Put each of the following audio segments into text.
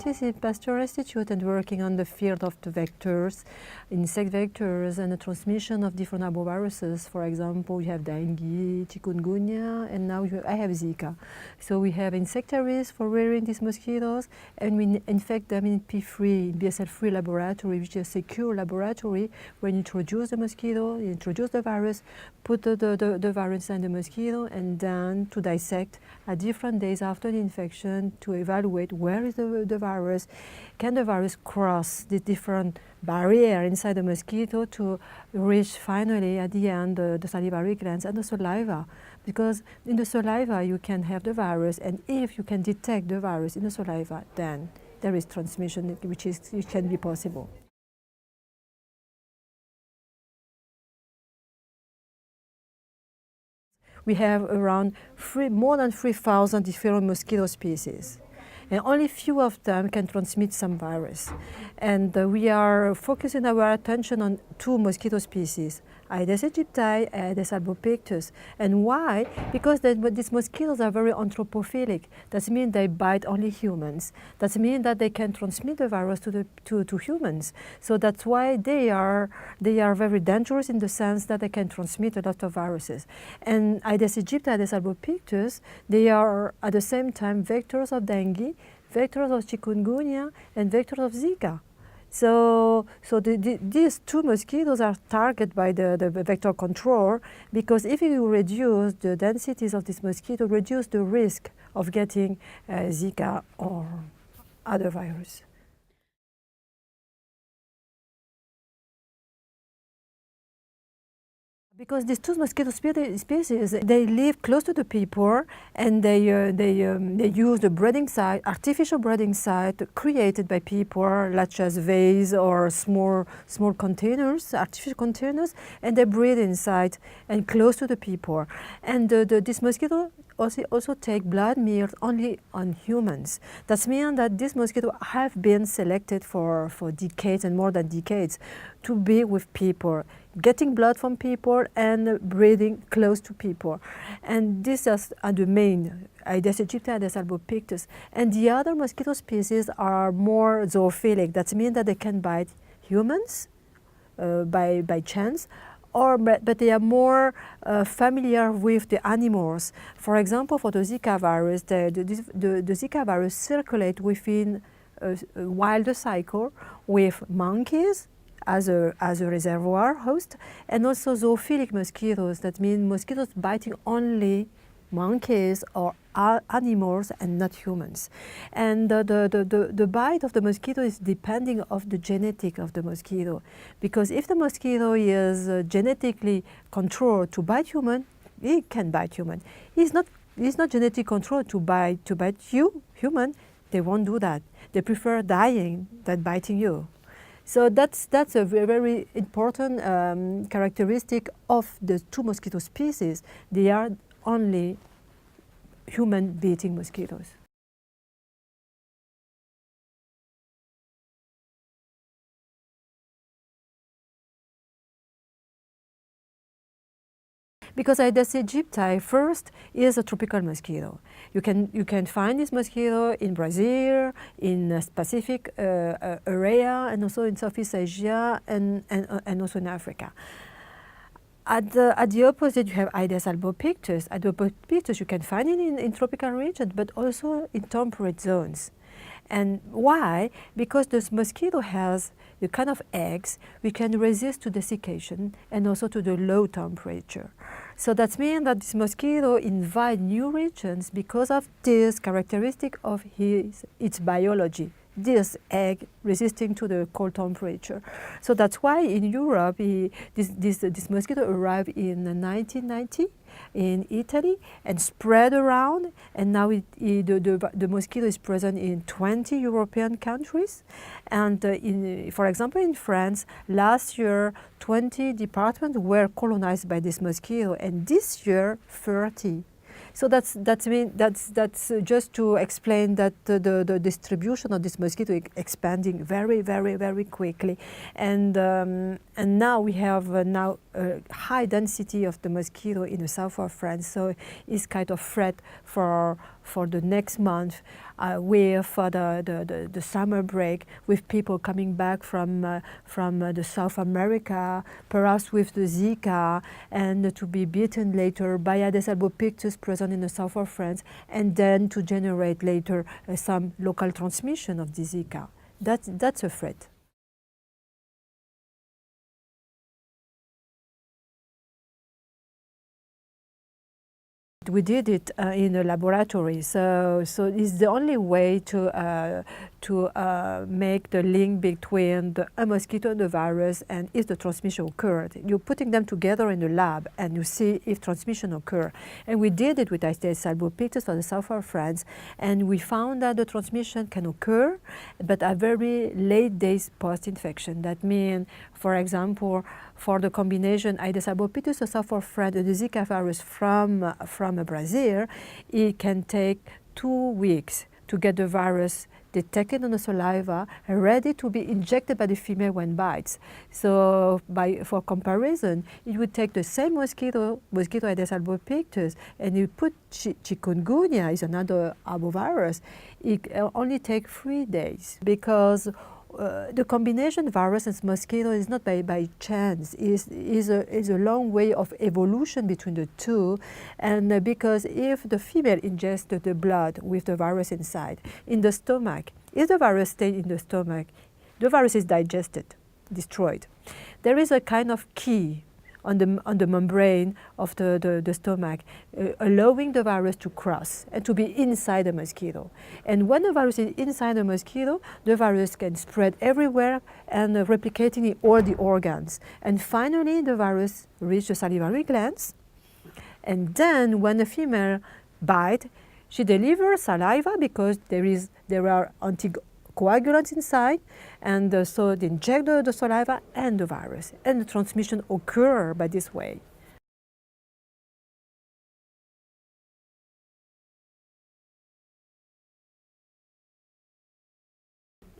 Institut Pasteur Institute and working on the field of the vectors, insect vectors, and the transmission of different arboviruses. For example, we have dengue, chikungunya, and now I have Zika. So we have insectaries for rearing these mosquitoes, and we infect them in P3, BSL-free laboratory, which is a secure laboratory where you introduce the mosquito, you introduce the virus, put the virus in the mosquito, and then to dissect at different days after the infection to evaluate where is the virus. Can the virus cross the different barrier inside the mosquito to reach finally at the end the salivary glands and the saliva? Because in the saliva you can have the virus, and if you can detect the virus in the saliva, then there is transmission which can be possible. We have around more than 3,000 different mosquito species, and only few of them can transmit some virus. And we are focusing our attention on 2 mosquito species, Aedes aegypti, Aedes albopictus. And why? Because these mosquitoes are very anthropophilic. That means they bite only humans. That means that they can transmit the virus to humans. So that's why they are very dangerous in the sense that they can transmit a lot of viruses. And Aedes aegypti, Aedes albopictus, they are at the same time vectors of dengue, vectors of chikungunya, and vectors of Zika. So these 2 mosquitoes are targeted by the vector control, because if you reduce the densities of this mosquito, reduce the risk of getting Zika or other virus. Because these 2 mosquito species, they live close to the people, and they use the breeding site, artificial breeding site created by people, such as vase or small containers, artificial containers, and they breed inside and close to the people. And this mosquito also take blood meals only on humans. That means that these mosquitoes have been selected for decades and more than decades to be with people, getting blood from people and breeding close to people. And these are the main, Aedes aegypti, Aedes albopictus. And the other mosquito species are more zoophilic. That means that they can bite humans by chance, but they are more familiar with the animals. For example, for the Zika virus, the Zika virus circulates within a wild cycle with monkeys as a reservoir host, and also zoophilic mosquitoes. That means mosquitoes biting only monkeys or animals and not humans. And the bite of the mosquito is depending of the genetic of the mosquito, because if the mosquito is genetically controlled to bite human, it can bite human. He's not genetically controlled to bite you, human. They won't do that. They prefer dying than biting you. So that's a very important characteristic of the 2 mosquito species. They are only human-beating mosquitoes. Because Aedes aegypti first is a tropical mosquito. You can find this mosquito in Brazil, in a Pacific area, and also in Southeast Asia, and also in Africa. At the opposite, you have Aedes albopictus. Albopictus you can find it in tropical regions, but also in temperate zones. And why? Because this mosquito has the kind of eggs we can resist to desiccation and also to the low temperature. So that means that this mosquito invites new regions because of this characteristic of its biology, this egg resisting to the cold temperature. So that's why in Europe, this mosquito arrived in 1990 in Italy and spread around, and now the mosquito is present in 20 European countries. And for example, in France, last year 20 departments were colonized by this mosquito, and this year 30. So that's just to explain that the distribution of this mosquito is expanding very, very, very quickly, and now we have a high density of the mosquito in the south of France. So it's kind of threat for for the next month with the summer break, with people coming back from the South America, perhaps with the Zika, and to be beaten later by Aedes albopictus present in the south of France, and then to generate later some local transmission of the Zika. That's a threat. We did it in a laboratory, so it's the only way to make the link between a mosquito and the virus and if the transmission occurred. You're putting them together in the lab and you see if transmission occurred. And we did it with Aedes albopictus for the south of France, and we found that the transmission can occur, but at very late days post-infection. That means, for example, for the combination Aedes albopictus, the south of France, and the Zika virus from Brazil, it can take 2 weeks to get the virus detected on the saliva and ready to be injected by the female when bites. So for comparison, it would take the same mosquito Aedes albopictus, and you put chikungunya, is another arbovirus, it only takes 3 days, because the combination virus and mosquito is not by chance. Is a long way of evolution between the two, and because if the female ingests the blood with the virus inside in the stomach, if the virus stays in the stomach, the virus is digested, destroyed. There is a kind of key on the membrane of the stomach, allowing the virus to cross and to be inside the mosquito. And when the virus is inside the mosquito, the virus can spread everywhere and replicating in all the organs. And finally, the virus reaches the salivary glands. And then when the female bites, she delivers saliva because there are anticoagulants inside, and so they inject the saliva and the virus, and the transmission occurs by this way.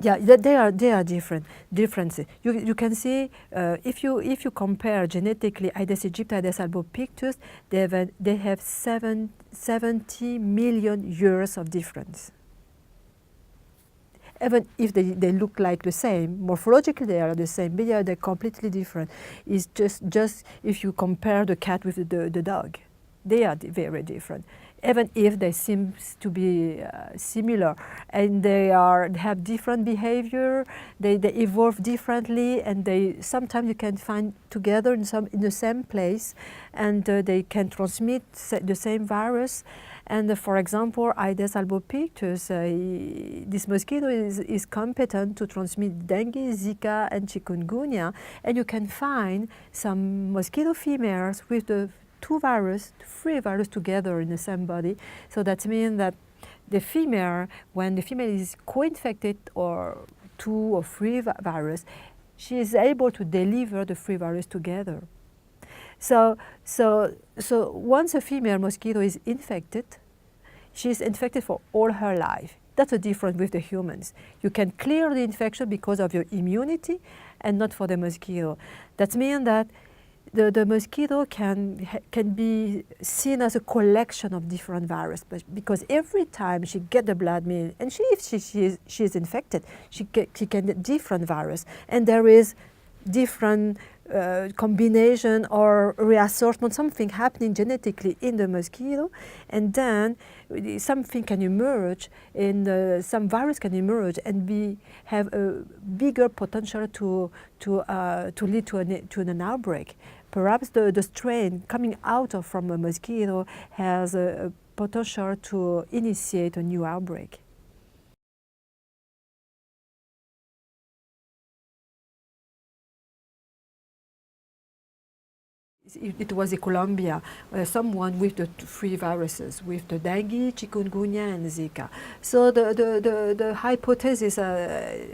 Yeah, they are differences. You can see if you compare genetically Aedes aegypti, Aedes albopictus, they have 70 million years of difference. Even if they look like the same, morphologically they are the same, but yeah, they're completely different. It's just if you compare the cat with the dog, they are very different. Even if they seem to be similar, and they have different behavior, they evolve differently, and sometimes you can find together in the same place, and they can transmit the same virus. And for example, Aedes albopictus, this mosquito is competent to transmit dengue, Zika, and chikungunya, and you can find some mosquito females with the 3 viruses together in the same body. So that means that the female, when the female is co-infected or 2 or 3 viruses, she is able to deliver the 3 viruses together. So once a female mosquito is infected, she is infected for all her life. That's the difference with the humans. You can clear the infection because of your immunity and not for the mosquito. That means that the mosquito can be seen as a collection of different viruses, because every time she gets the blood meal, and if she is infected, she can get different virus, and there is different combination or reassortment, something happening genetically in the mosquito, and then something can emerge, and some virus can emerge and have a bigger potential to lead to an outbreak. Perhaps the strain coming out from a mosquito has a potential to initiate a new outbreak. It was in Colombia, someone with the 3 viruses, with the dengue, chikungunya, and Zika. So the hypothesis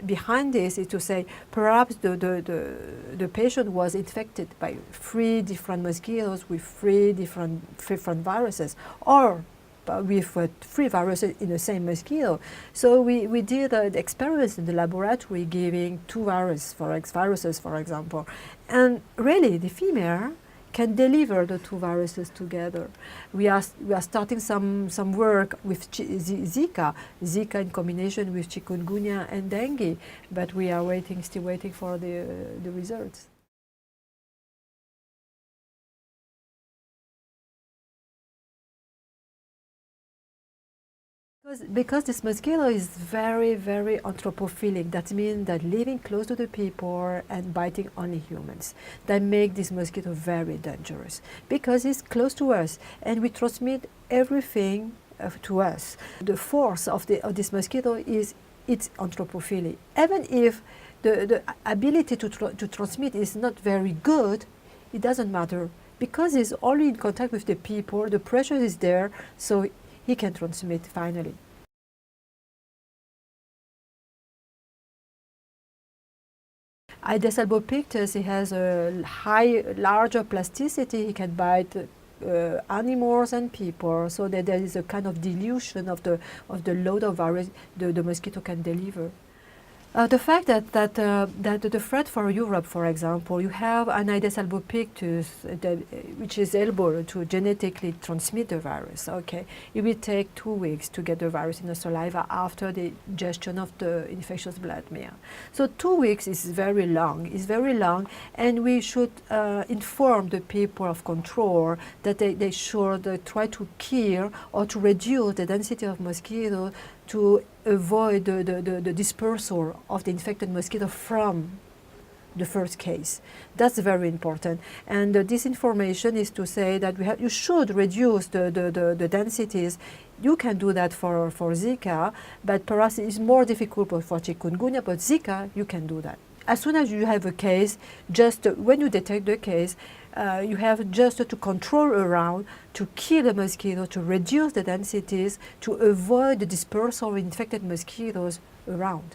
behind this is to say perhaps the patient was infected by 3 different mosquitoes with 3 different viruses, or with 3 viruses in the same mosquito. So we did experiments in the laboratory giving 2 viruses, for example, and really the female can deliver the two viruses together. We are starting some work with Zika in combination with chikungunya and dengue, but we are still waiting for the results. Because this mosquito is very, very anthropophilic. That means that living close to the people and biting only humans. That make this mosquito very dangerous because it's close to us and we transmit everything to us. The force of this mosquito is its anthropophily. Even if the ability to transmit is not very good, it doesn't matter because it's only in contact with the people. The pressure is there, so he can transmit finally. Aedes albopictus, he has a larger plasticity. He can bite animals and people, so that there is a kind of dilution of the load of virus the mosquito can deliver. The fact that the threat for Europe, for example, you have an Aedes albopictus which is able to genetically transmit the virus. Okay, it will take 2 weeks to get the virus in the saliva after the ingestion of the infectious blood meal. So 2 weeks is very long. It's very long, and we should inform the people of control that they should try to kill or to reduce the density of mosquitoes to avoid the dispersal of the infected mosquito from the first case. That's very important. And this information is to say that you should reduce the densities. You can do that for Zika, but perhaps it's more difficult for chikungunya, but Zika, you can do that. As soon as you have a case, just when you detect the case, you have just to control around, to kill the mosquito, to reduce the densities, to avoid the dispersal of infected mosquitoes around.